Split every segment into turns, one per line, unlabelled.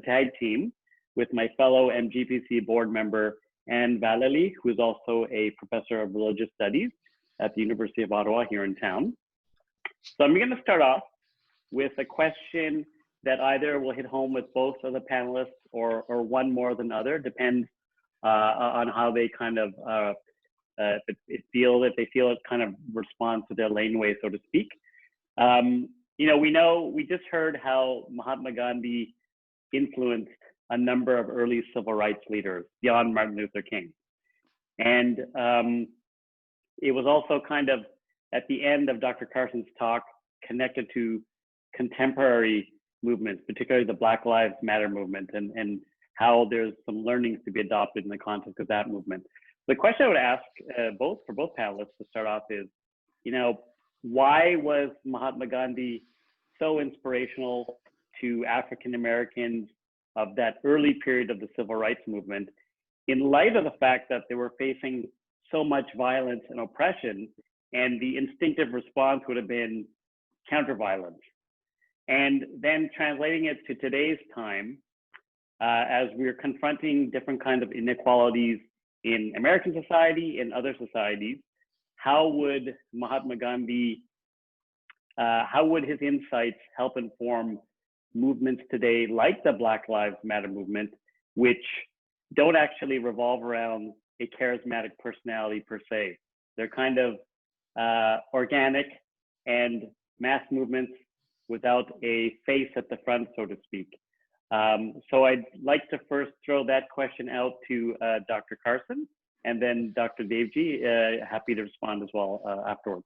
tag team with my fellow MGPC board member, Anne Vallely, who is also a professor of religious studies at the University of Ottawa here in town. So I'm going to start off with a question that either will hit home with both of the panelists or one more than other, depends on how they kind of, if they feel it kind of responds to their laneway, so to speak. You know, we just heard how Mahatma Gandhi influenced a number of early civil rights leaders beyond Martin Luther King. And it was also kind of at the end of Dr. Carson's talk connected to contemporary movements, particularly the Black Lives Matter movement, and how there's some learnings to be adopted in the context of that movement. The question I would ask for both panelists to start off is, you know, why was Mahatma Gandhi so inspirational to African Americans of that early period of the civil rights movement, in light of the fact that they were facing so much violence and oppression, and the instinctive response would have been counter-violence? And then translating it to today's time, as we're confronting different kinds of inequalities in American society and other societies, how would Mahatma Gandhi, how would his insights help inform movements today like the Black Lives Matter movement, which don't actually revolve around a charismatic personality per se? They're kind of organic and mass movements without a face at the front, so to speak. So I'd like to first throw that question out to Dr. Carson, and then Dr. Devji, happy to respond as well afterwards.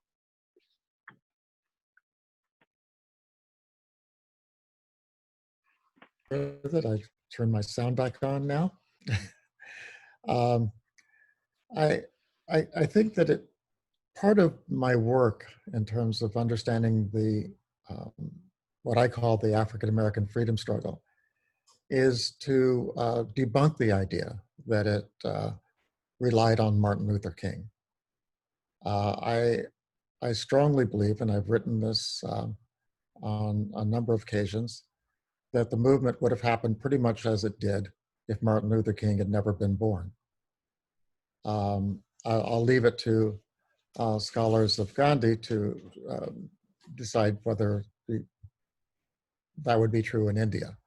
That I turn my sound back on now. I think that part of my work in terms of understanding the what I call the African American freedom struggle is to debunk the idea that it relied on Martin Luther King. I strongly believe, and I've written this on a number of occasions, that the movement would have happened pretty much as it did if Martin Luther King had never been born. I'll leave it to scholars of Gandhi to decide whether that would be true in India.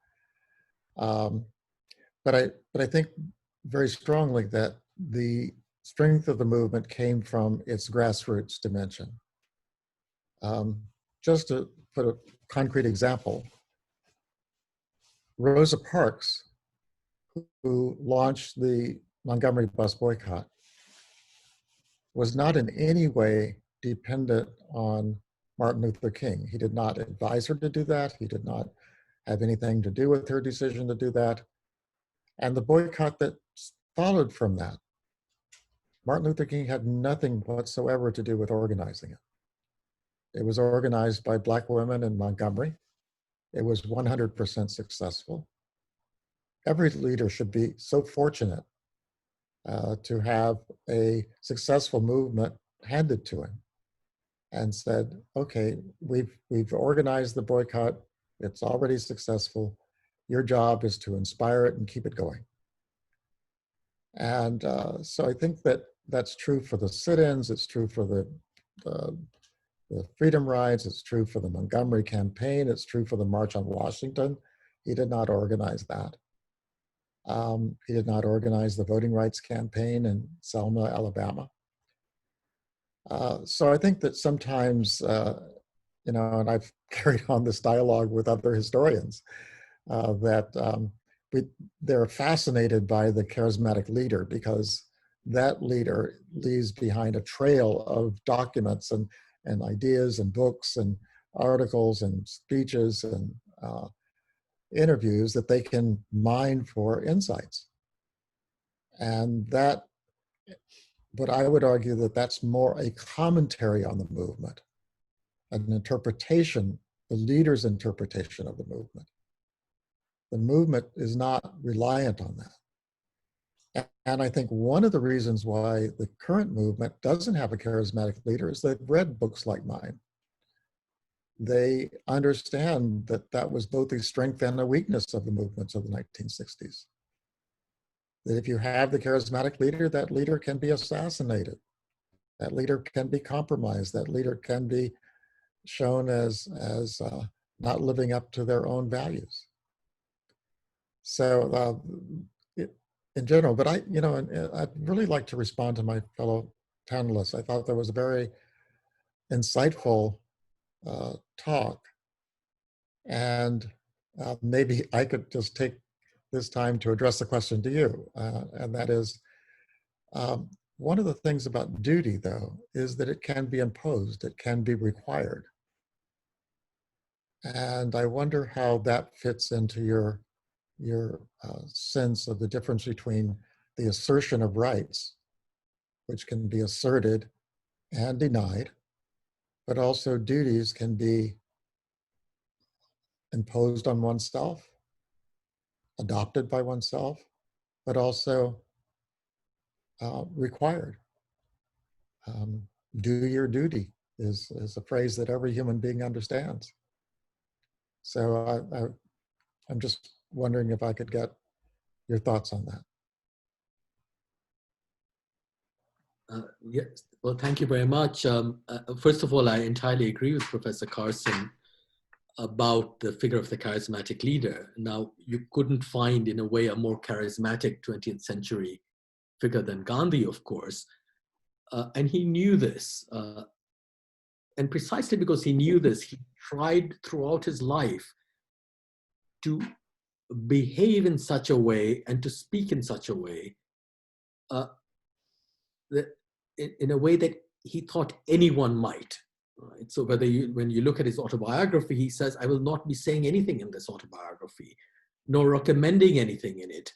But I think very strongly that the strength of the movement came from its grassroots dimension. Just to put a concrete example, Rosa Parks, who launched the Montgomery bus boycott, was not in any way dependent on Martin Luther King. He did not advise her to do that. He did not have anything to do with her decision to do that. And the boycott that followed from that, Martin Luther King had nothing whatsoever to do with organizing it. It was organized by Black women in Montgomery. It was 100% successful. Every leader should be so fortunate to have a successful movement handed to him and said, okay, we've organized the boycott. It's already successful. Your job is to inspire it and keep it going. And so I think that that's true for the sit-ins. It's true for the freedom rides. It's true for the Montgomery campaign. It's true for the March on Washington. He did not organize that. He did not organize the voting rights campaign in Selma, Alabama. So I think that sometimes, you know, and I've carried on this dialogue with other historians, that they're fascinated by the charismatic leader because that leader leaves behind a trail of documents and ideas and books and articles and speeches and interviews that they can mine for insights. And that, but I would argue that that's more a commentary on the movement, an interpretation, the leader's interpretation of the movement. The movement is not reliant on that. And I think one of the reasons why the current movement doesn't have a charismatic leader is they've read books like mine. they understand that that was both a strength and a weakness of the movements of the 1960s. That if you have the charismatic leader, that leader can be assassinated. That leader can be compromised. That leader can be shown as not living up to their own values. So in general, but I'd really like to respond to my fellow panelists. I thought there was a very insightful talk, and maybe I could just take this time to address the question to you, and that is, one of the things about duty, though, is that it can be imposed, it can be required. And I wonder how that fits into your sense of the difference between the assertion of rights, which can be asserted and denied, but also duties can be imposed on oneself, adopted by oneself, but also required. Do your duty is a phrase that every human being understands. So I'm just wondering if I could get your thoughts on that.
Yes, well, thank you very much. First of all, I entirely agree with Professor Carson about the figure of the charismatic leader. Now, you couldn't find, in a way, a more charismatic 20th century figure than Gandhi, of course. And he knew this. And precisely because he knew this, he tried throughout his life to behave in such a way and to speak in such a way that in a way that he thought anyone might. Right? So when you look at his autobiography, he says, I will not be saying anything in this autobiography, nor recommending anything in it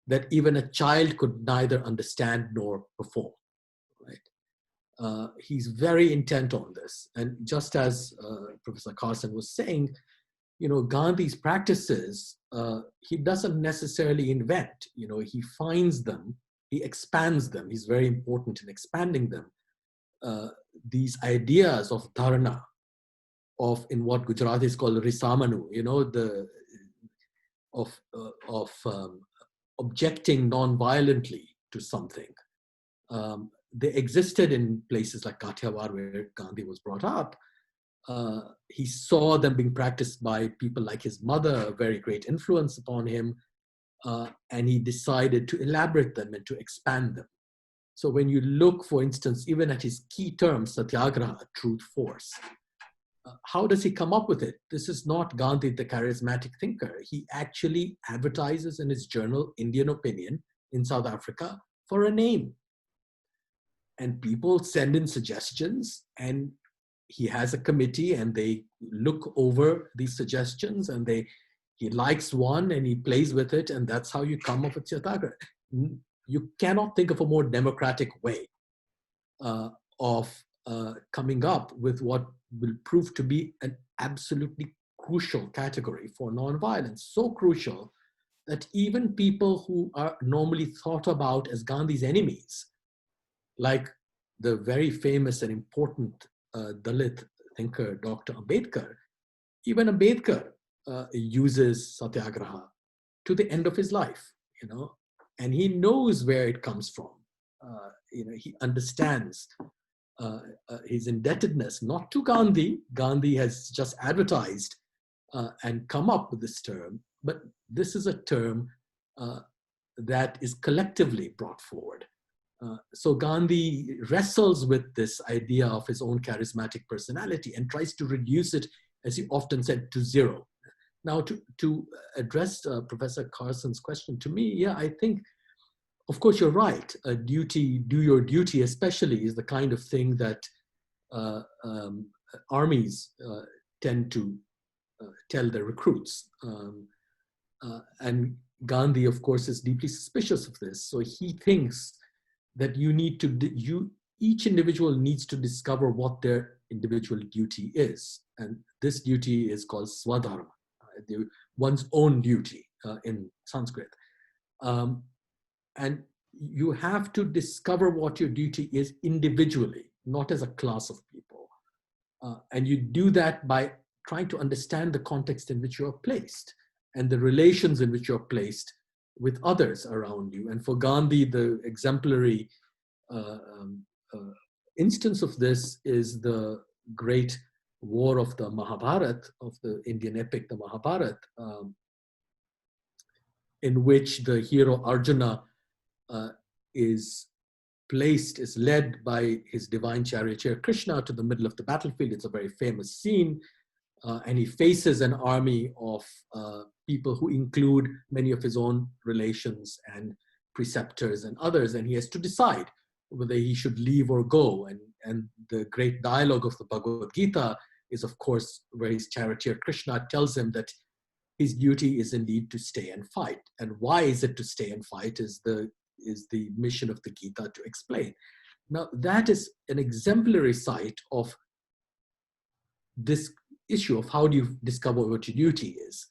that even a child could neither understand nor perform. Right? He's very intent on this. And just as Professor Carson was saying, Gandhi's practices, he doesn't necessarily invent. He finds them, he expands them. He's very important in expanding them. These ideas of dharana, of in what Gujarati is called risamanu, of objecting non-violently to something. They existed in places like Kathiawar, where Gandhi was brought up. He saw them being practiced by people like his mother, a very great influence upon him, and he decided to elaborate them and to expand them. So when you look, for instance, even at his key term, satyagraha, truth force, how does he come up with it? This is not Gandhi, the charismatic thinker. He actually advertises in his journal, Indian Opinion, in South Africa, for a name. And people send in suggestions, and he has a committee, and they look over these suggestions, and he likes one and he plays with it, and that's how you come up with satyagraha. You cannot think of a more democratic way of coming up with what will prove to be an absolutely crucial category for nonviolence. So crucial that even people who are normally thought about as Gandhi's enemies, like the very famous and important Dalit thinker, Dr. Ambedkar, even Ambedkar uses satyagraha to the end of his life, and he knows where it comes from. He understands his indebtedness, not to Gandhi. Gandhi has just advertised and come up with this term, but this is a term that is collectively brought forward. So Gandhi wrestles with this idea of his own charismatic personality and tries to reduce it, as he often said, to zero. Now, to address Professor Carson's question, to me, yeah, I think, of course, you're right. Do your duty, especially, is the kind of thing that armies tend to tell their recruits. And Gandhi, of course, is deeply suspicious of this. So he thinks that each individual needs to discover what their individual duty is. And this duty is called swadharma, one's own duty in Sanskrit. And you have to discover what your duty is individually, not as a class of people. And you do that by trying to understand the context in which you're placed and the relations in which you're placed with others around you. And for Gandhi, the exemplary instance of this is the great war of the Mahabharata, of the Indian epic, the Mahabharata, in which the hero Arjuna is led by his divine charioteer Krishna to the middle of the battlefield. It's a very famous scene. And he faces an army of people who include many of his own relations and preceptors and others. And he has to decide whether he should leave or go. And the great dialogue of the Bhagavad Gita is, of course, where his charioteer Krishna tells him that his duty is indeed to stay and fight. And why is it to stay and fight is the mission of the Gita to explain. Now, that is an exemplary sight of this issue of how do you discover what your duty is.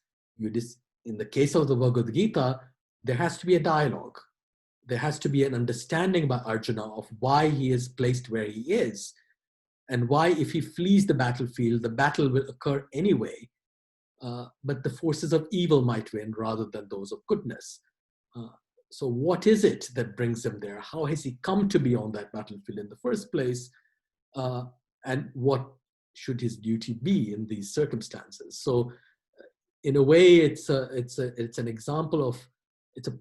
In the case of the Bhagavad Gita, there has to be a dialogue. There has to be an understanding by Arjuna of why he is placed where he is, and why if he flees the battlefield, the battle will occur anyway, but the forces of evil might win rather than those of goodness. So what is it that brings him there? How has he come to be on that battlefield in the first place? And what should his duty be in these circumstances? So in a way, it's a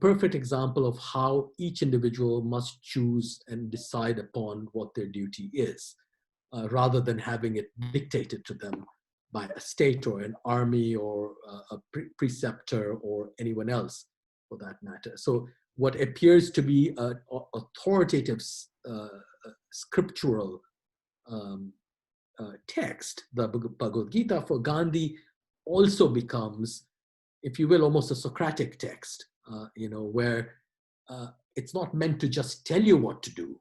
perfect example of how each individual must choose and decide upon what their duty is, rather than having it dictated to them by a state or an army or a preceptor or anyone else for that matter. So what appears to be an authoritative scriptural text, the Bhagavad Gita, for Gandhi also becomes, if you will, almost a Socratic text, where it's not meant to just tell you what to do.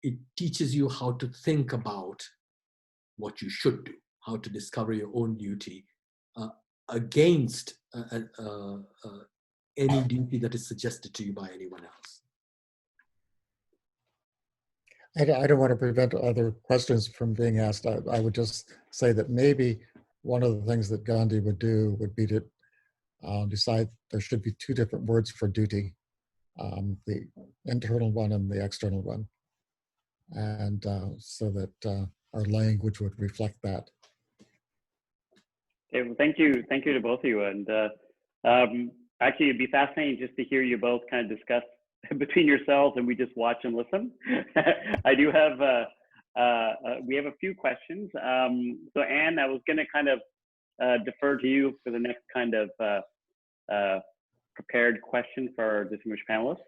It teaches you how to think about what you should do, how to discover your own duty against any duty that is suggested to you by anyone else.
I don't want to prevent other questions from being asked. I would just say that maybe one of the things that Gandhi would do would be to decide there should be two different words for duty, the internal one and the external one, and so that our language would reflect that.
Okay, well, thank you to both of you. And actually, it'd be fascinating just to hear you both kind of discuss between yourselves, and we just watch and listen. I do have we have a few questions. So Anne, I was going to kind of defer to you for the next kind of prepared question for our distinguished panelists.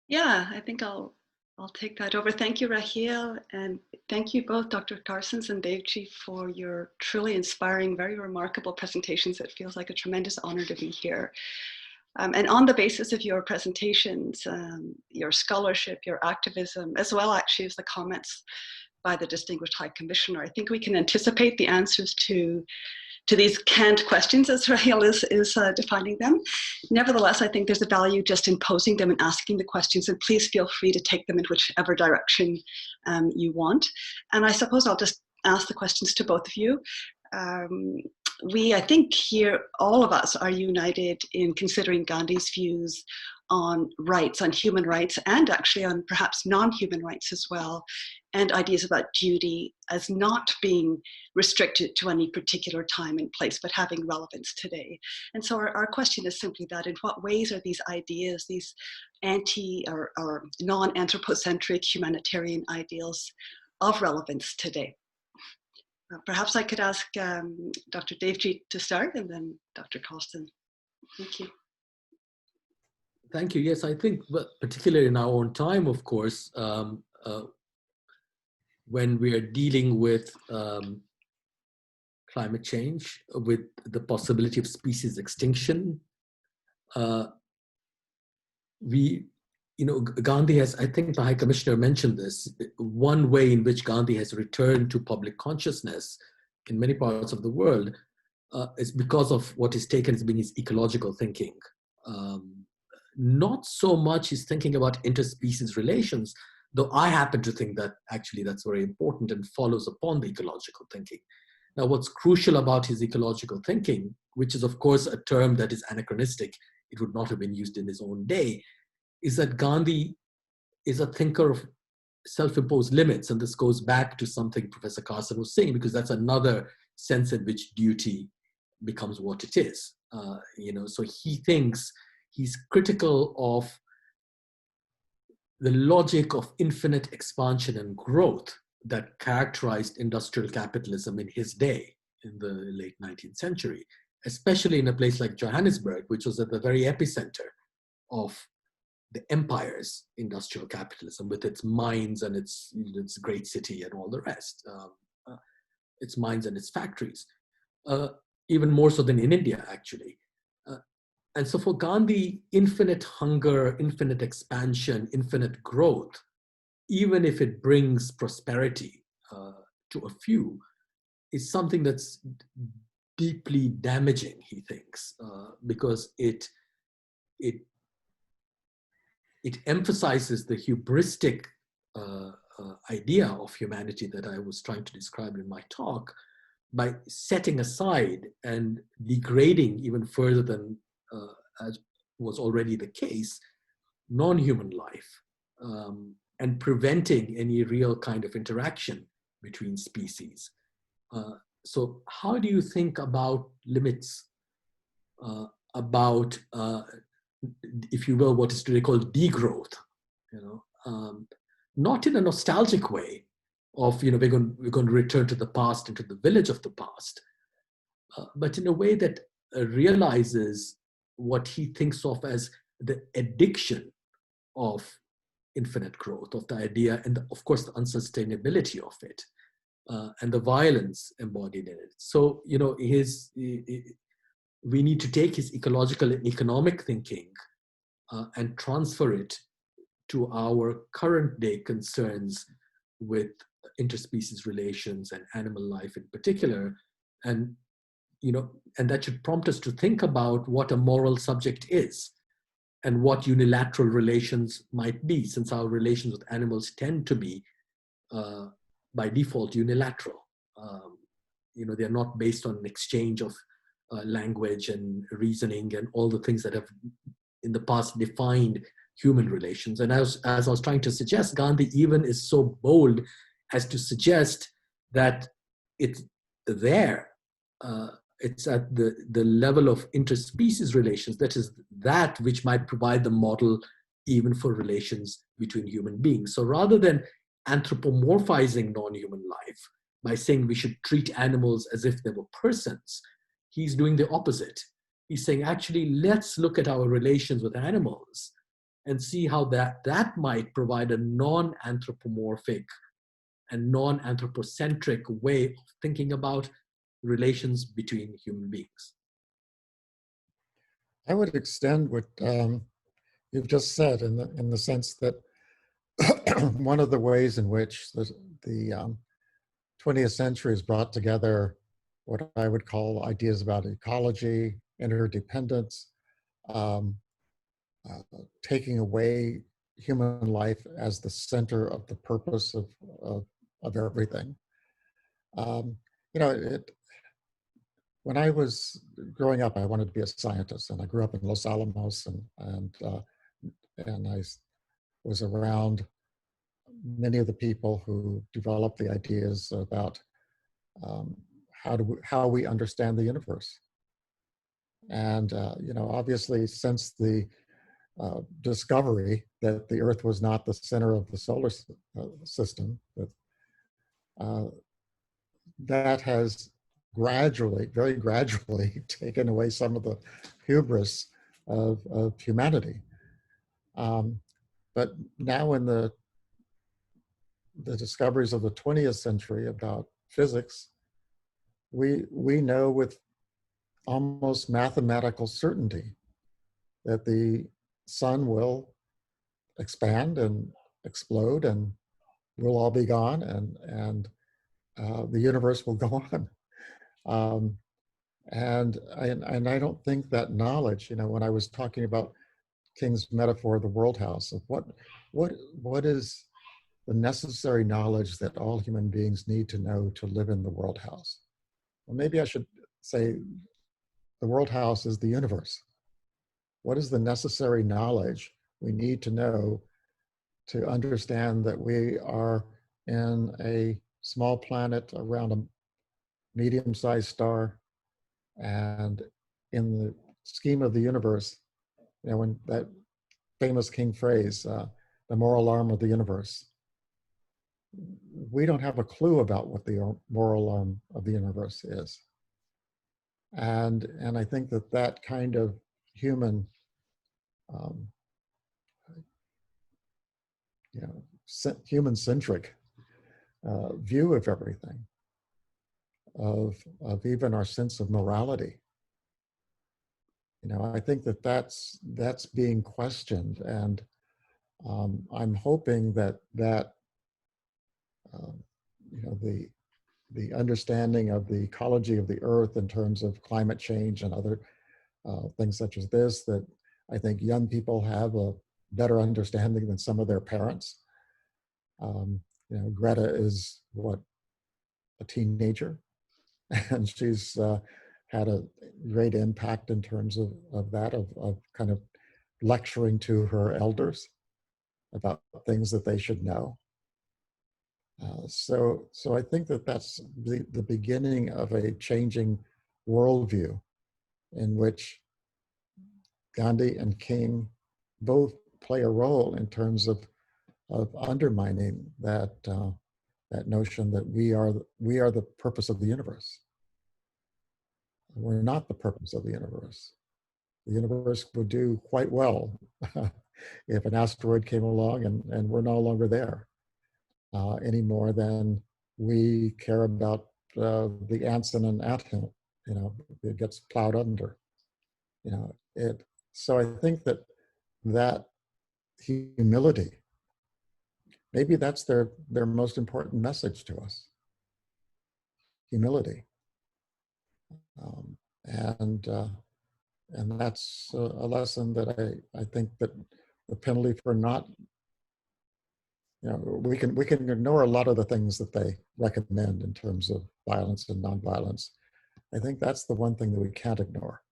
Yeah, I think I'll take that over. Thank you, Raheel, and thank you both, Dr. Tarsons and Devji, for your truly inspiring, very remarkable presentations. It feels like a tremendous honor to be here. And on the basis of your presentations, your scholarship, your activism, as well actually as the comments by the Distinguished High Commissioner, I think we can anticipate the answers to these canned questions, as Raheel is defining them. Nevertheless, I think there's a value just in posing them and asking the questions, and please feel free to take them in whichever direction you want. And I suppose I'll just ask the questions to both of you. I think here, all of us are united in considering Gandhi's views on rights, on human rights, and actually on perhaps non-human rights as well, and ideas about duty as not being restricted to any particular time and place, but having relevance today. And so our question is simply that: in what ways are these ideas, these anti or non-anthropocentric humanitarian ideals of relevance today? Perhaps I could ask Dr. Devji to start, and then Dr. Colston. Thank you.
Thank you. Yes, I think, particularly in our own time, of course, when we are dealing with climate change, with the possibility of species extinction, Gandhi has, I think the High Commissioner mentioned this, one way in which Gandhi has returned to public consciousness in many parts of the world is because of what is taken as being his ecological thinking. Not so much his thinking about interspecies relations, though I happen to think that actually that's very important and follows upon the ecological thinking. Now, what's crucial about his ecological thinking, which is of course a term that is anachronistic, it would not have been used in his own day, is that Gandhi is a thinker of self-imposed limits. And this goes back to something Professor Carson was saying, because that's another sense in which duty becomes what it is. So he thinks, he's critical of the logic of infinite expansion and growth that characterized industrial capitalism in his day, in the late 19th century, especially in a place like Johannesburg, which was at the very epicenter of the empire's industrial capitalism, with its mines and its great city and all the rest, its mines and its factories, even more so than in India, actually. And so for Gandhi, infinite hunger, infinite expansion, infinite growth, even if it brings prosperity to a few, is something that's deeply damaging, he thinks, because it emphasizes the hubristic idea of humanity that I was trying to describe in my talk, by setting aside and degrading even further than as was already the case, non-human life, and preventing any real kind of interaction between species. So how do you think about limits, about, if you will, what is today called degrowth? Not in a nostalgic way of, we're going to return to the past and to the village of the past, but in a way that realizes what he thinks of as the addiction of infinite growth, of the idea, and of course the unsustainability of it, and the violence embodied in it. So, we need to take his ecological and economic thinking and transfer it to our current day concerns with interspecies relations and animal life in particular. And that should prompt us to think about what a moral subject is and what unilateral relations might be, since our relations with animals tend to be, by default, unilateral. They're not based on an exchange of language and reasoning and all the things that have in the past defined human relations. And as I was trying to suggest, Gandhi even is so bold as to suggest that it's there. It's at the level of interspecies relations, that is that which might provide the model even for relations between human beings. So rather than anthropomorphizing non-human life by saying we should treat animals as if they were persons, he's doing the opposite. He's saying, actually, let's look at our relations with animals and see how that might provide a non-anthropomorphic and non-anthropocentric way of thinking about relations between human beings.
I would extend what you've just said in the sense that one of the ways in which the 20th century has brought together what I would call ideas about ecology, interdependence, taking away human life as the center of the purpose of everything. When I was growing up, I wanted to be a scientist, and I grew up in Los Alamos, and I was around many of the people who developed the ideas about how we understand the universe. And obviously, since the discovery that the Earth was not the center of the solar system, that has gradually, very gradually, taken away some of the hubris of humanity. But now in the discoveries of the 20th century about physics, we know with almost mathematical certainty that the sun will expand and explode, and we'll all be gone, and the universe will go on. And I don't think that knowledge, when I was talking about King's metaphor of the world house, of what is the necessary knowledge that all human beings need to know to live in the world house. Well, maybe I should say the world house is the universe. What is the necessary knowledge we need to know to understand that we are in a small planet around a medium-sized star, and in the scheme of the universe, you know, when that famous King phrase, the moral arm of the universe, we don't have a clue about what the moral arm of the universe is. And I think that that kind of human, you know, human-centric view of everything, of even our sense of morality, you know, I think that that's being questioned, and I'm hoping that you know, the understanding of the ecology of the earth in terms of climate change and other things such as this, that I think young people have a better understanding than some of their parents. You know, Greta is what, a teenager, and she's had a great impact in terms of that, of kind of lecturing to her elders about things that they should know. So I think that that's the beginning of a changing worldview in which Gandhi and King both play a role in terms of undermining that that notion that we are the purpose of the universe. We're not the purpose of the universe. The universe would do quite well if an asteroid came along and we're no longer there, any more than we care about the ants in an anthill. You know, it gets plowed under. You know, so I think that humility, maybe that's their most important message to us. Humility. And that's a lesson that I think that the penalty for not, you know, we can ignore a lot of the things that they recommend in terms of violence and nonviolence. I think that's the one thing that we can't ignore,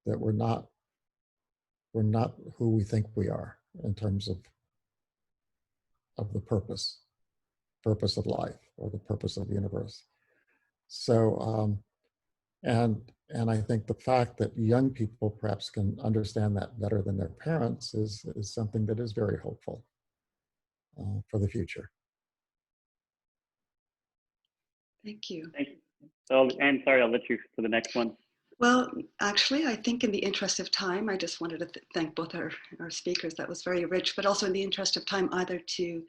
that we're not who we think we are in terms of the purpose of life, or the purpose of the universe. So, and I think the fact that young people perhaps can understand that better than their parents is something that is very hopeful for the future.
Thank you.
Thank you. So, Anne, sorry, I'll let you for the next one.
Well, actually, I think in the interest of time, I just wanted to thank both our speakers. That was very rich, but also in the interest of time, either to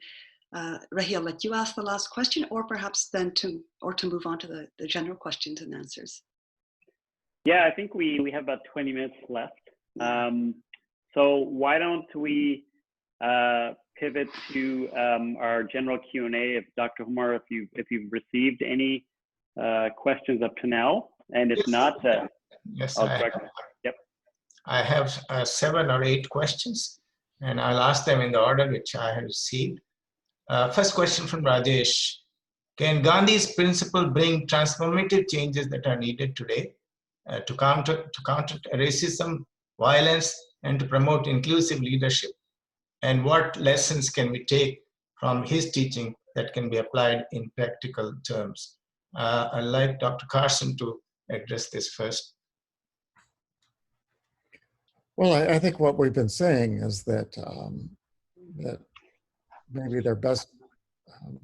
Raheel, let you ask the last question, or perhaps then to move on to the general questions and answers.
Yeah, I think we have about 20 minutes left. So why don't we pivot to our general Q&A. If Dr. Humar, if you've received any questions up to now, and if not,
yes,
I'll direct. Yep.
I have 7 or 8 questions, and I'll ask them in the order which I have received. First question from Rajesh. Can Gandhi's principle bring transformative changes that are needed today to counter racism, violence, and to promote inclusive leadership? And what lessons can we take from his teaching that can be applied in practical terms? I'd like Dr. Carson to address this first.
Well, I think what we've been saying is that that maybe their best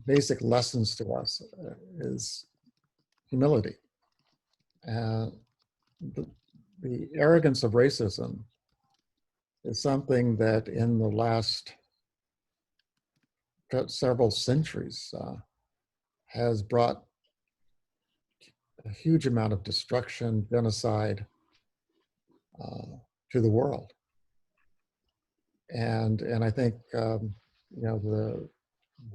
basic lessons to us is humility. And the arrogance of racism is something that in the last several centuries has brought a huge amount of destruction, genocide to the world. And I think you know,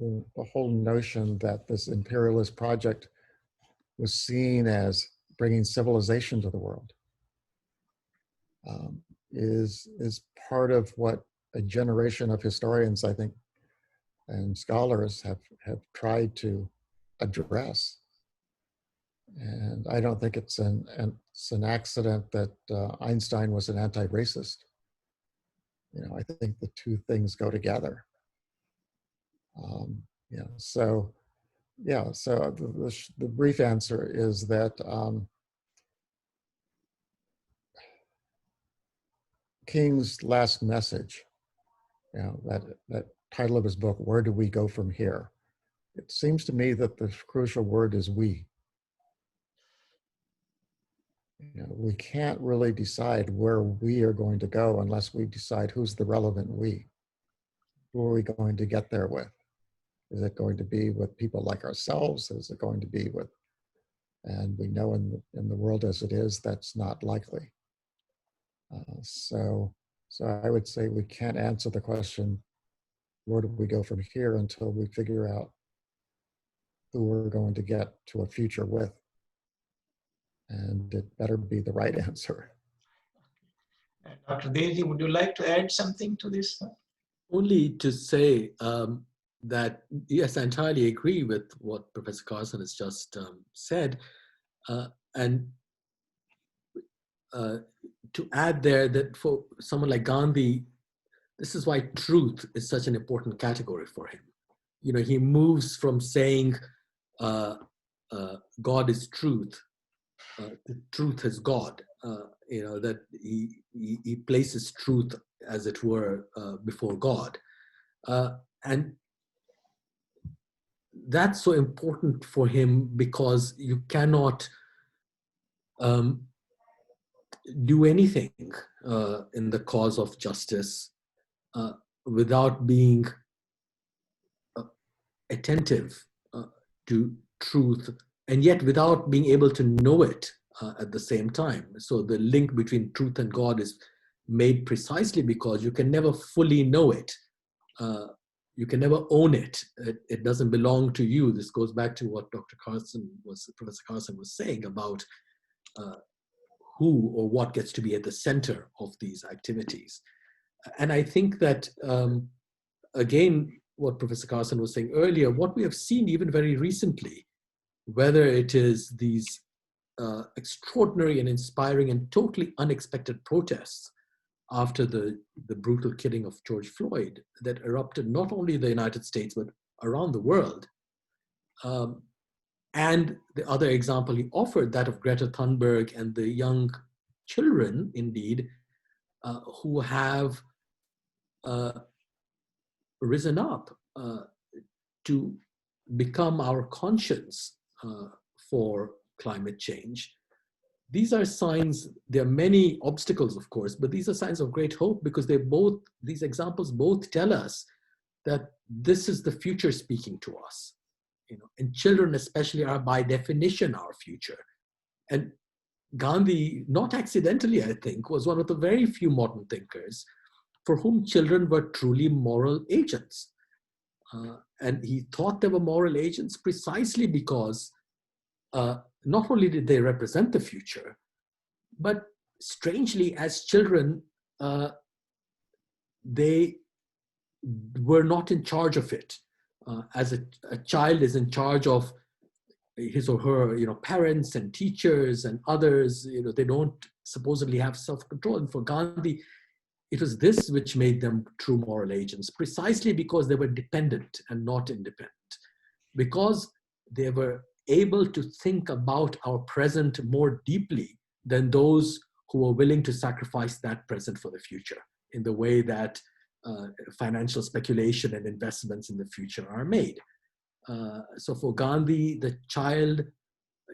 the whole notion that this imperialist project was seen as bringing civilization to the world is part of what a generation of historians, I think, and scholars have tried to address. And I don't think it's an accident that Einstein was an anti-racist. You know, I think the two things go together. Yeah, so the brief answer is that King's last message, you know, that title of his book, Where Do We Go From Here? It seems to me that the crucial word is we. You know, we can't really decide where we are going to go unless we decide who's the relevant we. Who are we going to get there with? Is it going to be with people like ourselves? Is it going to be with, and we know in the world as it is, that's not likely. So I would say we can't answer the question, where do we go from here, until we figure out who we're going to get to a future with. And it better be the right answer.
Dr. Deji, would you like to add something to this?
Only to say that, yes, I entirely agree with what Professor Carson has just said. And to add there that for someone like Gandhi, this is why truth is such an important category for him. You know, he moves from saying God is truth, to truth is God. You know, that he places truth, as it were, before God. And that's so important for him, because you cannot do anything in the cause of justice without being attentive to truth, and yet without being able to know it at the same time. So the link between truth and God is made precisely because you can never fully know it. You can never own it. It doesn't belong to you. This goes back to what Professor Carson was saying about who or what gets to be at the center of these activities. And I think that, again, what Professor Carson was saying earlier, what we have seen even very recently, whether it is these extraordinary and inspiring and totally unexpected protests after the brutal killing of George Floyd that erupted not only in the United States, but around the world. And the other example he offered, that of Greta Thunberg and the young children, indeed, who have risen up to become our conscience for climate change. These are signs. There are many obstacles, of course, but these are signs of great hope, because these examples both tell us that this is the future speaking to us. You know, and children especially are by definition our future. And Gandhi, not accidentally, I think, was one of the very few modern thinkers for whom children were truly moral agents. And he thought they were moral agents precisely because not only did they represent the future, but strangely, as children, they were not in charge of it. As a child is in charge of his or her, you know, parents and teachers and others. You know, they don't supposedly have self-control. And for Gandhi, it was this which made them true moral agents, precisely because they were dependent and not independent, because they were able to think about our present more deeply than those who were willing to sacrifice that present for the future, in the way that financial speculation and investments in the future are made. So for Gandhi, the child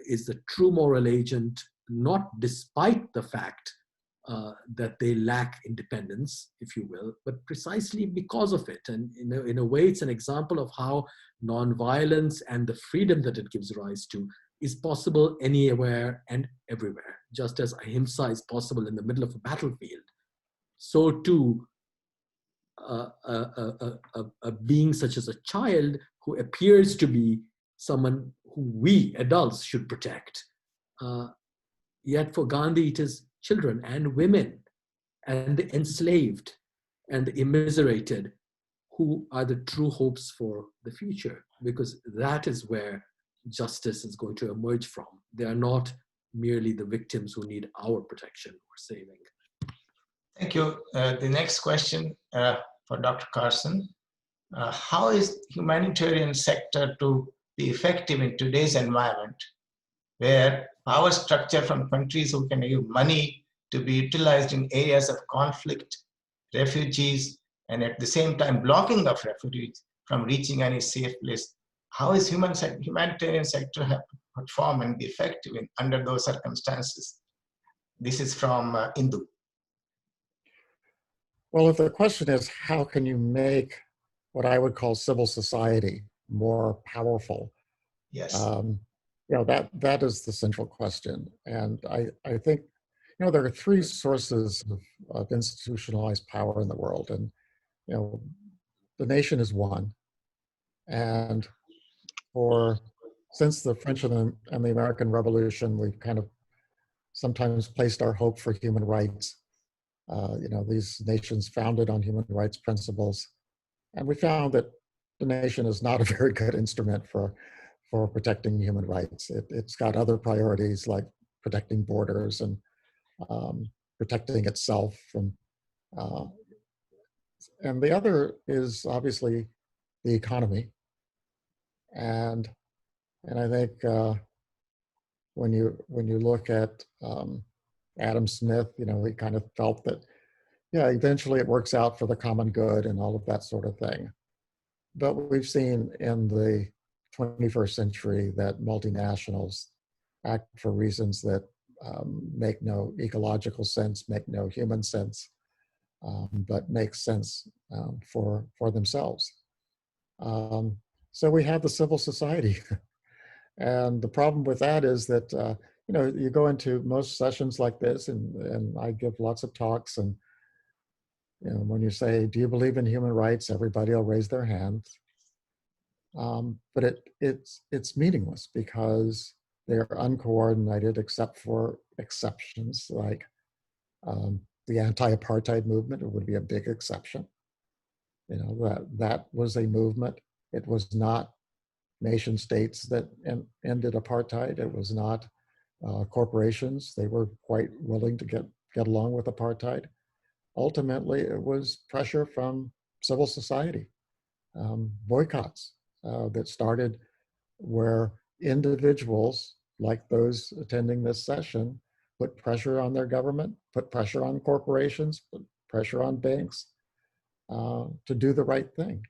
is the true moral agent, not despite the fact that they lack independence, if you will, but precisely because of it. And in a way, it's an example of how nonviolence and the freedom that it gives rise to is possible anywhere and everywhere. Just as ahimsa is possible in the middle of a battlefield, so too a being such as a child who appears to be someone who we adults should protect. Yet for Gandhi, it is children and women and the enslaved and the immiserated who are the true hopes for the future, because that is where justice is going to emerge from. They are not merely the victims who need our protection or saving.
Thank you. The next question for Dr. Carson. How is humanitarian sector to be effective in today's environment, where power structure from countries who can give money to be utilized in areas of conflict, refugees, and at the same time blocking of refugees from reaching any safe place? How is humanitarian sector perform and be effective under those circumstances? This is from Indu.
Well, if the question is, how can you make what I would call civil society more powerful?
Yes.
You know, that is the central question. And I think, you know, there are three sources of institutionalized power in the world. And, you know, the nation is one. And since the French and the American Revolution, we've kind of sometimes placed our hope for human rights. You know, these nations founded on human rights principles. And we found that the nation is not a very good instrument for protecting human rights. It's got other priorities like protecting borders and protecting itself from, and the other is obviously the economy. And I think when you look at Adam Smith, you know, he kind of felt that, yeah, eventually it works out for the common good and all of that sort of thing. But we've seen in the 21st century that multinationals act for reasons that make no ecological sense, make no human sense, but make sense for themselves. So we have the civil society. And the problem with that is that, you know, you go into most sessions like this, and I give lots of talks, and you know, when you say, do you believe in human rights? Everybody will raise their hands. But it's meaningless because they're uncoordinated except for exceptions like the anti-apartheid movement. It would be a big exception. You know, that was a movement. It was not nation states that ended apartheid. It was not corporations. They were quite willing to get along with apartheid. Ultimately, it was pressure from civil society, boycotts that started where individuals like those attending this session put pressure on their government, put pressure on corporations, put pressure on banks to do the right thing.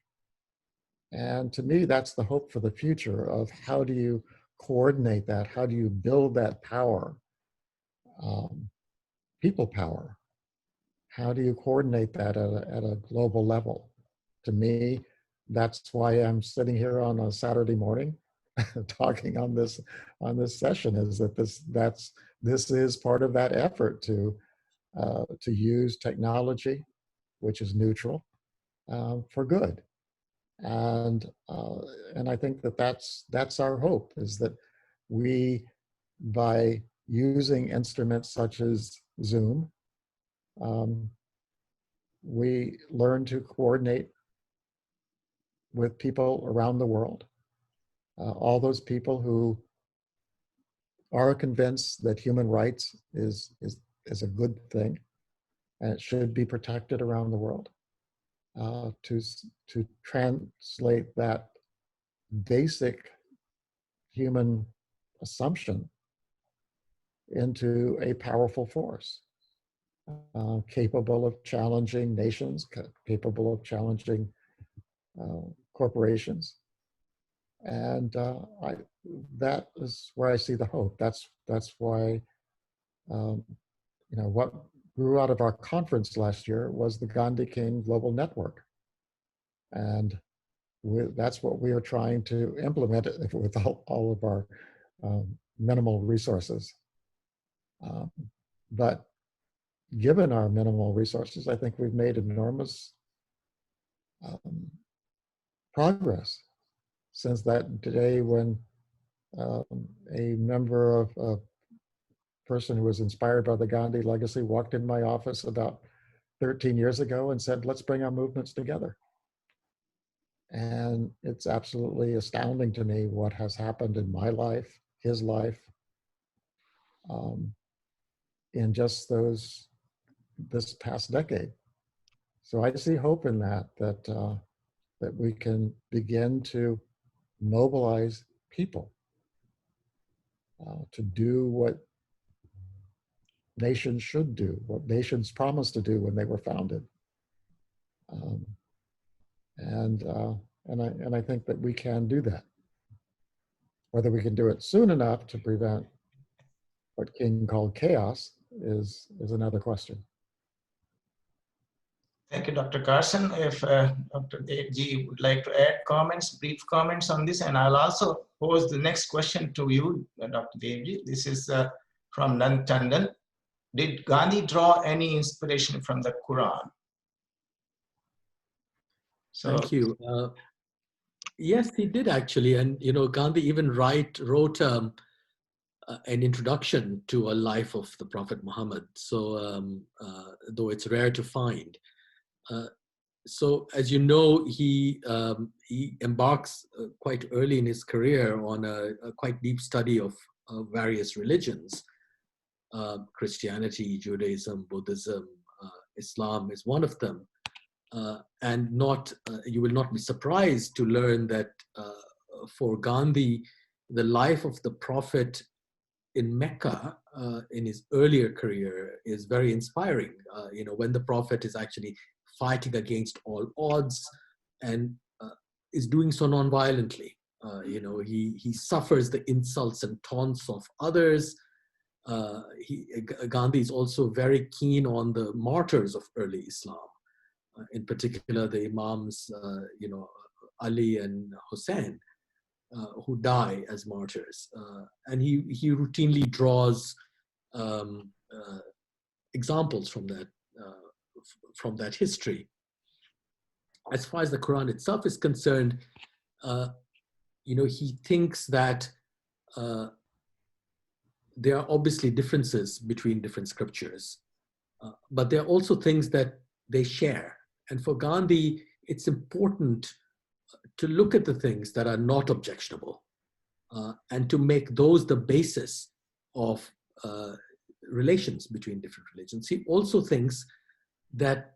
And to me, that's the hope for the future of how do you coordinate that? How do you build that power, people power? How do you coordinate that at a global level? To me, that's why I'm sitting here on a Saturday morning talking on this session, is that this is part of that effort to use technology, which is neutral, for good. And I think that's our hope, is that we, by using instruments such as Zoom, we learn to coordinate with people around the world, all those people who are convinced that human rights is a good thing and it should be protected around the world, to translate that basic human assumption into a powerful force, capable of challenging nations, capable of challenging corporations. And that is where I see the hope. That's why, you know, what grew out of our conference last year was the Gandhi King Global Network. And that's what we are trying to implement with all of our minimal resources. But given our minimal resources, I think we've made enormous progress since that day when a member of a person who was inspired by the Gandhi legacy walked in my office about 13 years ago and said, let's bring our movements together. And it's absolutely astounding to me what has happened in my life, his life, in just this past decade. So I see hope in that we can begin to mobilize people to do what nations should do, what nations promised to do when they were founded. And I think that we can do that. Whether we can do it soon enough to prevent what King called chaos is another question.
Thank you, Dr. Carson. If Dr. Devji would like to add comments, brief comments on this, and I'll also pose the next question to you, Dr. Devji. This is from Nan Tandon. Did Gandhi draw any inspiration from the Quran? So,
thank you. Yes, he did actually. And, you know, Gandhi even wrote an introduction to a life of the Prophet Muhammad. So, though it's rare to find. So, as you know, he embarks quite early in his career on a quite deep study of various religions. Christianity, Judaism, Buddhism, Islam is one of them. And you will not be surprised to learn that for Gandhi, the life of the Prophet in Mecca in his earlier career is very inspiring. You know, when the Prophet is actually fighting against all odds and is doing so non-violently. You know, he suffers the insults and taunts of others. Gandhi is also very keen on the martyrs of early Islam. In particular, the Imams, you know, Ali and Hussein, who die as martyrs. And he routinely draws examples from that history. As far as the Quran itself is concerned, you know, he thinks that there are obviously differences between different scriptures, but there are also things that they share. And for Gandhi, it's important to look at the things that are not objectionable and to make those the basis of relations between different religions. He also thinks that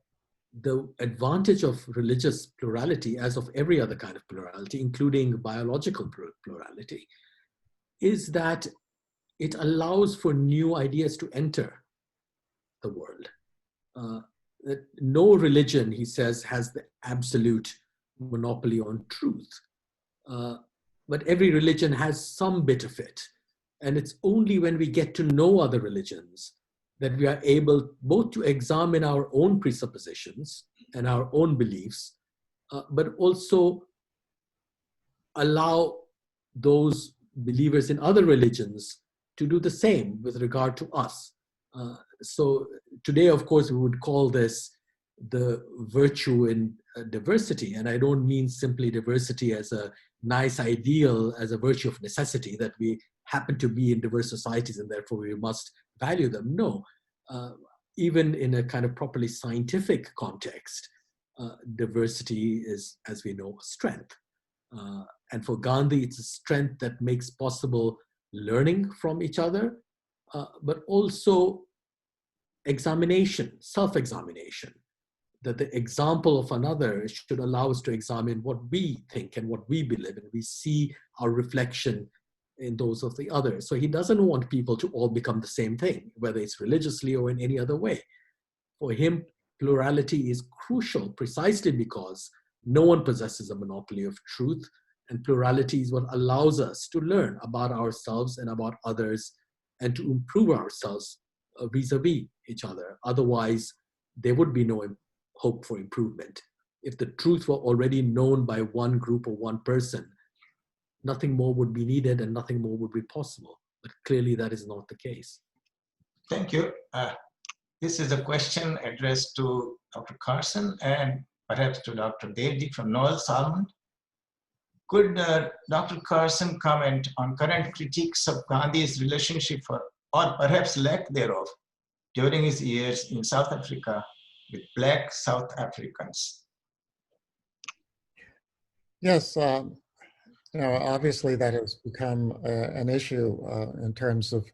the advantage of religious plurality, as of every other kind of plurality, including biological plurality, is that it allows for new ideas to enter the world. That no religion, he says, has the absolute monopoly on truth. But every religion has some bit of it. And it's only when we get to know other religions that we are able both to examine our own presuppositions and our own beliefs, but also allow those believers in other religions to do the same with regard to us. So today, of course, we would call this the virtue in diversity. And I don't mean simply diversity as a nice ideal, as a virtue of necessity, that we happen to be in diverse societies and therefore we must value them. No, even in a kind of properly scientific context, diversity is, as we know, a strength. And for Gandhi, it's a strength that makes possible learning from each other, but also examination, self-examination, that the example of another should allow us to examine what we think and what we believe, and we see our reflection in those of the other. So he doesn't want people to all become the same thing, whether it's religiously or in any other way. For him, plurality is crucial precisely because no one possesses a monopoly of truth, and plurality is what allows us to learn about ourselves and about others and to improve ourselves vis-a-vis each other. Otherwise, there would be no hope for improvement. If the truth were already known by one group or one person, nothing more would be needed and nothing more would be possible. But clearly that is not the case.
Thank you. This is a question addressed to Dr. Carson and perhaps to Dr. Devji from Noel Salmon. Could Dr. Carson comment on current critiques of Gandhi's relationship, or perhaps lack thereof, during his years in South Africa with Black South Africans?
Yes, obviously that has become an issue in terms of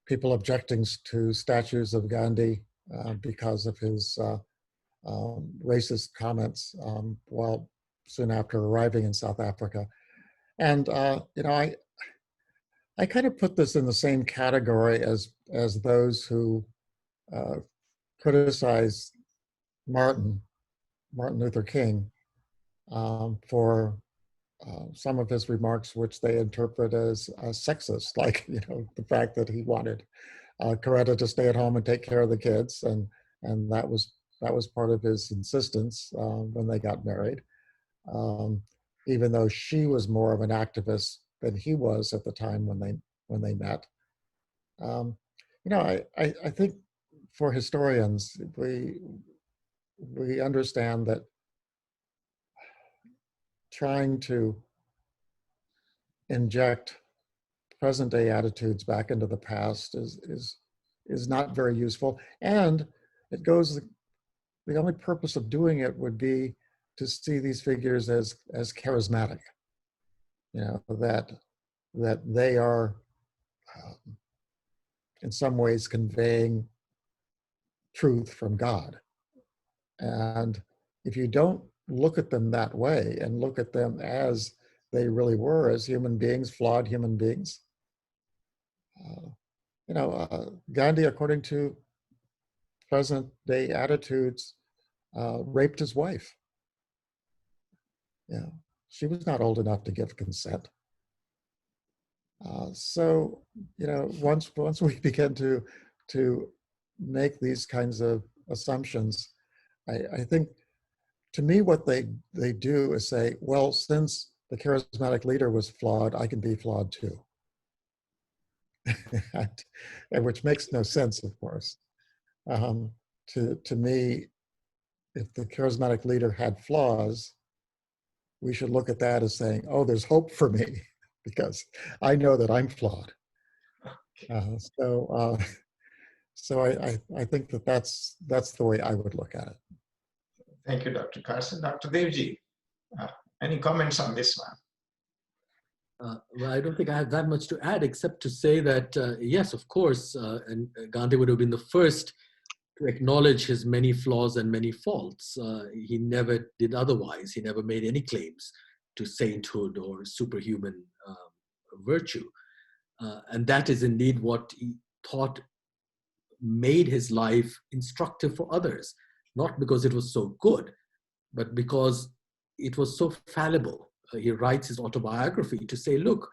people objecting to statues of Gandhi because of his racist comments while soon after arriving in South Africa. And I kind of put this in the same category as those who criticize Martin Luther King for some of his remarks, which they interpret as sexist, like the fact that he wanted Coretta to stay at home and take care of the kids, and that was part of his insistence when they got married, even though she was more of an activist than he was at the time when they met. I think for historians, we understand that trying to inject present day attitudes back into the past is not very useful. And it goes, the only purpose of doing it would be to see these figures as charismatic, that they are in some ways conveying truth from God. And if you don't look at them that way and look at them as they really were, as human beings, flawed human beings, Gandhi, according to present day attitudes, raped his wife. She was not old enough to give consent. So once we begin to make these kinds of assumptions, I think, to me, what they do is say, well, since the charismatic leader was flawed, I can be flawed too. And which makes no sense, of course. To me, if the charismatic leader had flaws, we should look at that as saying, oh, there's hope for me because I know that I'm flawed. So I think that's the way I would look at it.
Thank you, Dr. Carson. Dr. Devji, any comments on this one?
Well, I don't think I have that much to add, except to say that, yes, of course, and Gandhi would have been the first to acknowledge his many flaws and many faults. He never did otherwise. He never made any claims to sainthood or superhuman virtue. And that is indeed what he thought made his life instructive for others, not because it was so good, but because it was so fallible. He writes his autobiography to say, look,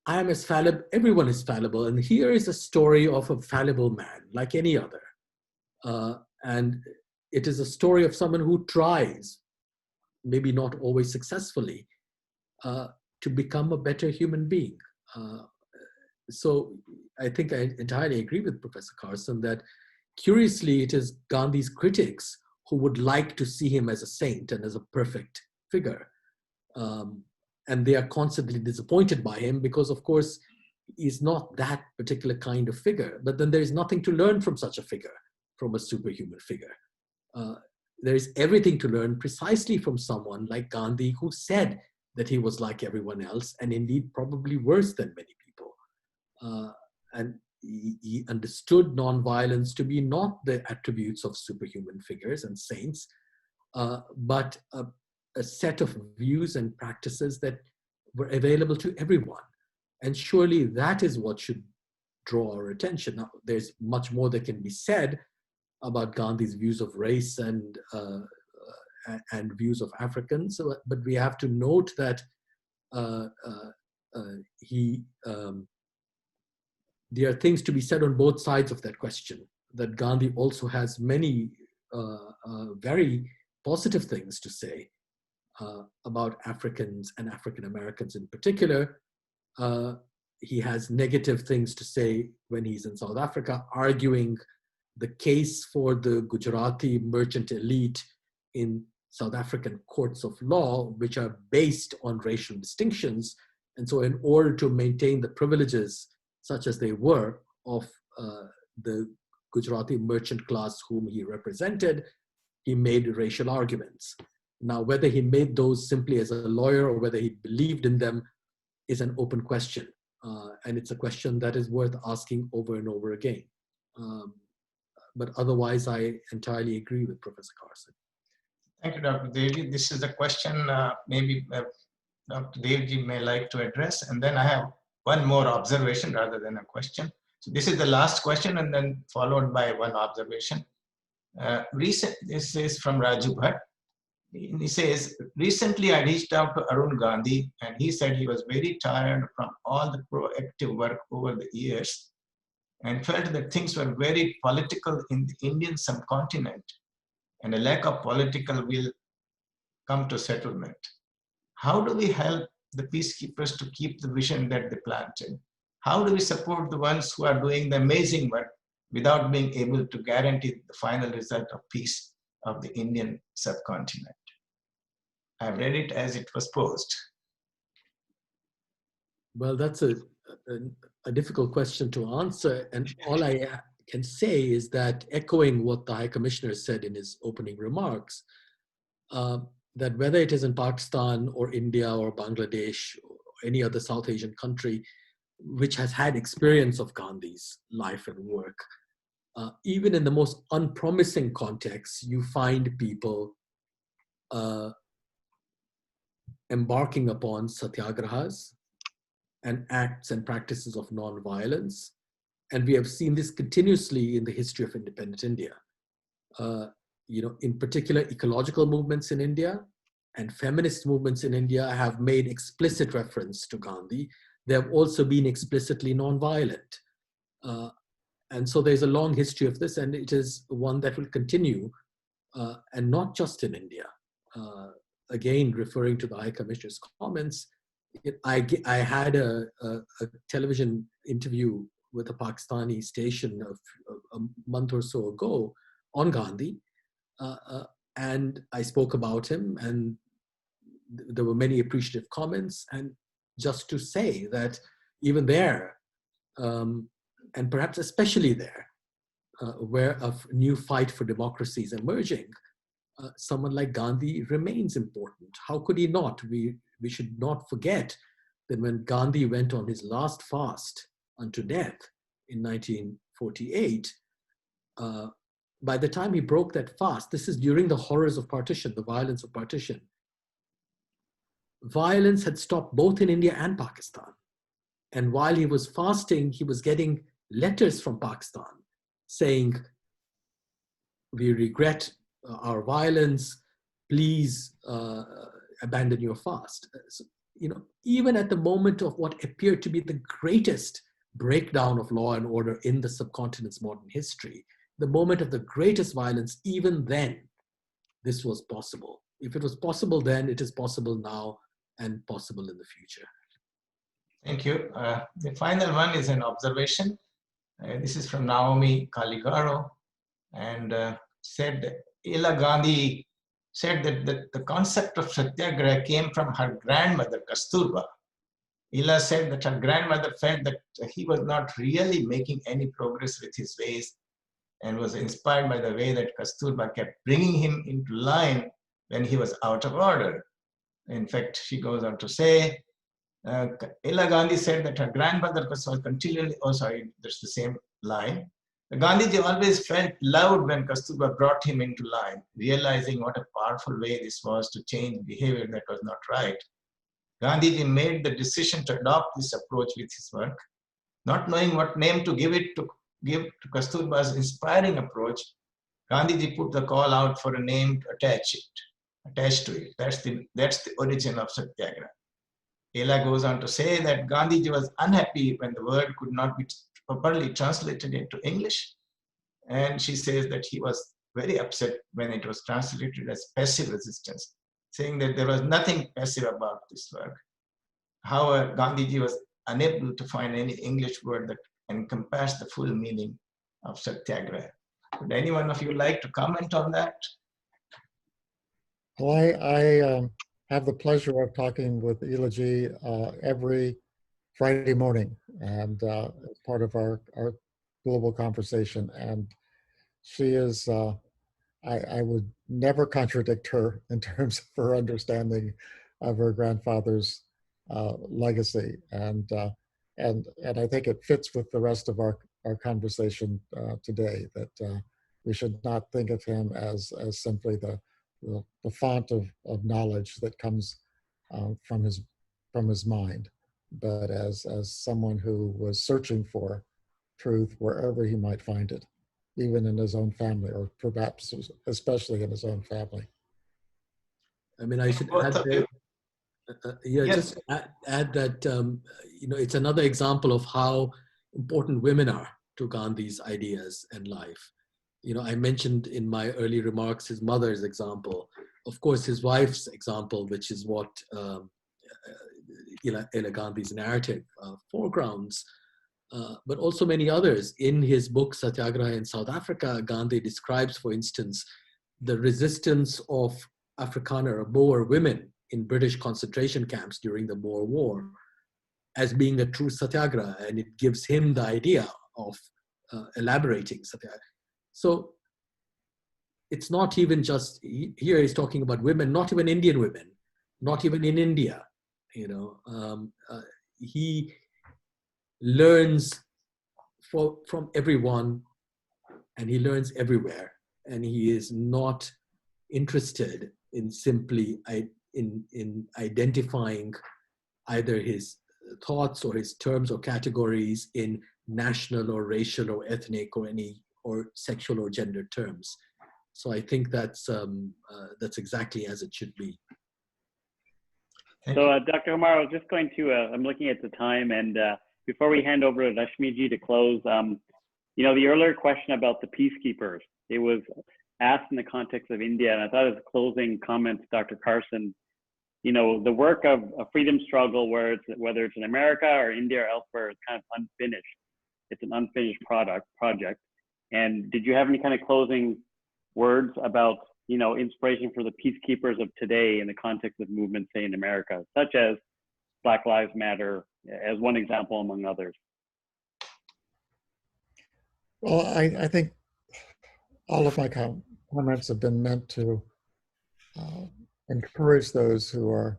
I am as fallible, everyone is fallible, and here is a story of a fallible man like any other. And it is a story of someone who tries, maybe not always successfully, to become a better human being. So I think I entirely agree with Professor Carson that, curiously, it is Gandhi's critics who would like to see him as a saint and as a perfect figure. And they are constantly disappointed by him because, of course, he's not that particular kind of figure. But then there is nothing to learn from such a figure, from a superhuman figure. There is everything to learn precisely from someone like Gandhi, who said that he was like everyone else, and indeed probably worse than many people. And he understood nonviolence to be not the attributes of superhuman figures and saints, but a set of views and practices that were available to everyone. And surely that is what should draw our attention. Now, there's much more that can be said about Gandhi's views of race and views of Africans, but we have to note that there are things to be said on both sides of that question, that Gandhi also has many very positive things to say about Africans and African Americans in particular. He has negative things to say when he's in South Africa, arguing the case for the Gujarati merchant elite in South African courts of law, which are based on racial distinctions. And so in order to maintain the privileges, such as they were, of the Gujarati merchant class whom he represented, he made racial arguments. Now, whether he made those simply as a lawyer or whether he believed in them is an open question. And it's a question that is worth asking over and over again. But otherwise, I entirely agree with Professor Carson.
Thank you, Dr. Devji. This is a question maybe Dr. Devji may like to address. And then I have one more observation rather than a question. So this is the last question and then followed by one observation. This is from Raju Bhatt. He says, recently I reached out to Arun Gandhi and he said he was very tired from all the proactive work over the years and felt that things were very political in the Indian subcontinent and a lack of political will come to settlement. How do we help the peacekeepers to keep the vision that they planted? How do we support the ones who are doing the amazing work without being able to guarantee the final result of peace of the Indian subcontinent? I've read it as it was posed.
Well, that's a difficult question to answer. And all I can say is that, echoing what the High Commissioner said in his opening remarks, that whether it is in Pakistan or India or Bangladesh or any other South Asian country which has had experience of Gandhi's life and work, even in the most unpromising contexts, you find people embarking upon satyagrahas and acts and practices of non-violence. And we have seen this continuously in the history of independent India. In particular, ecological movements in India and feminist movements in India have made explicit reference to Gandhi. They have also been explicitly non-violent. And so there's a long history of this, and it is one that will continue, and not just in India. Again, referring to the High Commissioner's comments, I had a television interview with a Pakistani station a month or so ago on Gandhi, and I spoke about him, and there were many appreciative comments. And just to say that even there, and perhaps especially there, where a new fight for democracy is emerging, someone like Gandhi remains important. How could he not? We should not forget that when Gandhi went on his last fast unto death in 1948, by the time he broke that fast, this is during the horrors of partition, the violence of partition, violence had stopped both in India and Pakistan. And while he was fasting, he was getting letters from Pakistan saying, "We regret our violence, please abandon your fast." So, even at the moment of what appeared to be the greatest breakdown of law and order in the subcontinent's modern history, the moment of the greatest violence, even then, this was possible. If it was possible then, it is possible now and possible in the future.
Thank you. The final one is an observation. This is from Naomi Caligaro, and said that Ella Gandhi said that the concept of satyagraha came from her grandmother, Kasturba. Ella said that her grandmother felt that he was not really making any progress with his ways and was inspired by the way that Kasturba kept bringing him into line when he was out of order. In fact, she goes on to say, Ella Gandhi said that her grandmother was continually, that's the same line. Gandhiji always felt loved when Kasturba brought him into line, realizing what a powerful way this was to change behavior that was not right. Gandhiji made the decision to adopt this approach with his work, not knowing what name to give to Kasturba's inspiring approach. Gandhiji put the call out for a name to attach to it. That's the origin of Satyagraha. Ella goes on to say that Gandhiji was unhappy when the word could not be properly translated into English. And she says that he was very upset when it was translated as passive resistance, saying that there was nothing passive about this work. However, Gandhiji was unable to find any English word that encompassed the full meaning of Satyagraha. Would any one of you like to comment on that?
Well, I have the pleasure of talking with Elaji every Friday morning, and as part of our global conversation. And she is I would never contradict her in terms of her understanding of her grandfather's legacy, and I think it fits with the rest of our conversation today, that we should not think of him as simply the font of knowledge that comes from his mind, but as someone who was searching for truth wherever he might find it, even in his own family, or perhaps especially in his own family.
I mean, I should
Both
add
of
there,
you.
yeah,
Yes.
just add that, you know, it's another example of how important women are to Gandhi's ideas and life. You know, I mentioned in my early remarks his mother's example, of course, his wife's example, which is what Ella Gandhi's narrative foregrounds, but also many others. In his book Satyagraha in South Africa, Gandhi describes, for instance, the resistance of Afrikaner or Boer women in British concentration camps during the Boer War as being a true satyagraha, and it gives him the idea of elaborating satyagraha. So it's not even just, here he's talking about women, not even Indian women, not even in India. You know, he learns from everyone, and he learns everywhere, and he is not interested in simply in identifying either his thoughts or his terms or categories in national or racial or ethnic or sexual or gender terms. So I think that's exactly as it should be.
So Dr. Omar, I was just going to, I'm looking at the time, and before we hand over to Rashmiji to close, you know, the earlier question about the peacekeepers, it was asked in the context of India, and I thought as a closing comment to Dr. Carson, you know, the work of a freedom struggle, whether it's in America or India or elsewhere, is kind of unfinished. It's an unfinished project. And did you have any kind of closing words about, you know, inspiration for the peacekeepers of today in the context of movements, say, in America, such as Black Lives Matter, as one example among others?
Well, I think all of my comments have been meant to encourage those who are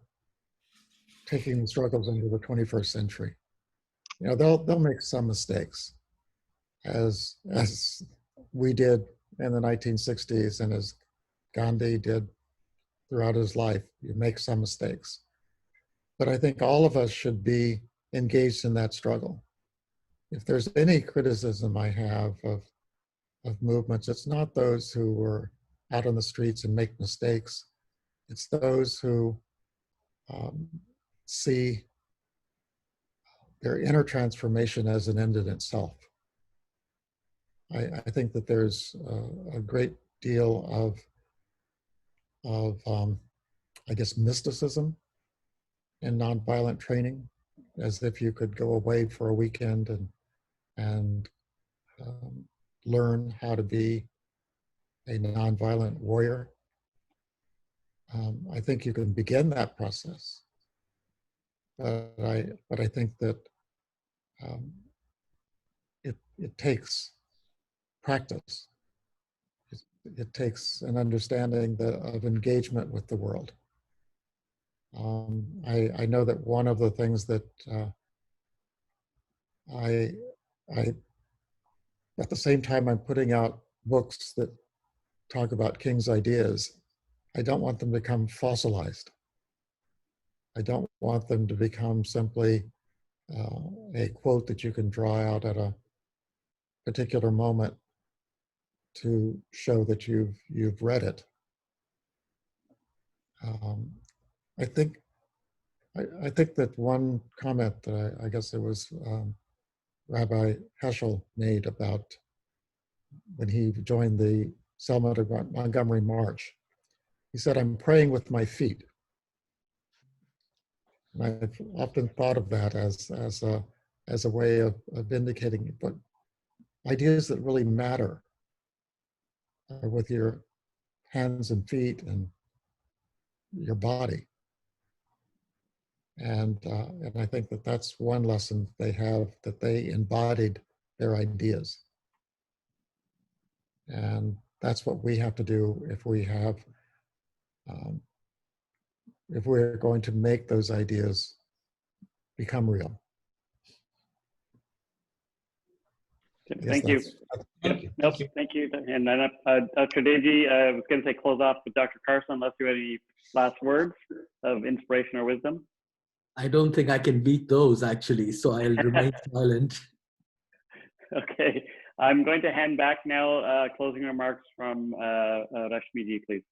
taking the struggles into the 21st century. You know, they'll make some mistakes, as we did in the 1960s, and as Gandhi did throughout his life. You make some mistakes, but I think all of us should be engaged in that struggle. If there's any criticism I have of movements, it's not those who were out on the streets and make mistakes. It's those who see their inner transformation as an end in itself. I think that there's a great deal of I guess, mysticism in nonviolent training, as if you could go away for a weekend and learn how to be a nonviolent warrior. I think you can begin that process, but I think that it takes practice. It takes an understanding of engagement with the world. I know that one of the things that I at the same time I'm putting out books that talk about King's ideas, I don't want them to become fossilized. I don't want them to become simply a quote that you can draw out at a particular moment to show that you've read it. I think that one comment that I guess it was Rabbi Heschel made about when he joined the Selma to Montgomery March. He said, "I'm praying with my feet." And I've often thought of that as a way of indicating what ideas that really matter are with your hands and feet and your body. And I think that that's one lesson they have, that they embodied their ideas. And that's what we have to do if we have, if we're going to make those ideas become real. Yes,
Thank you.
Thank you.
Nope,
Thank you.
thank you. And then Dr. Deji, I was going to say close off with Dr. Carson, unless you have any last words of inspiration or wisdom.
I don't think I can beat those actually, so I'll remain silent.
Okay, I'm going to hand back now closing remarks from Rashmiji, please.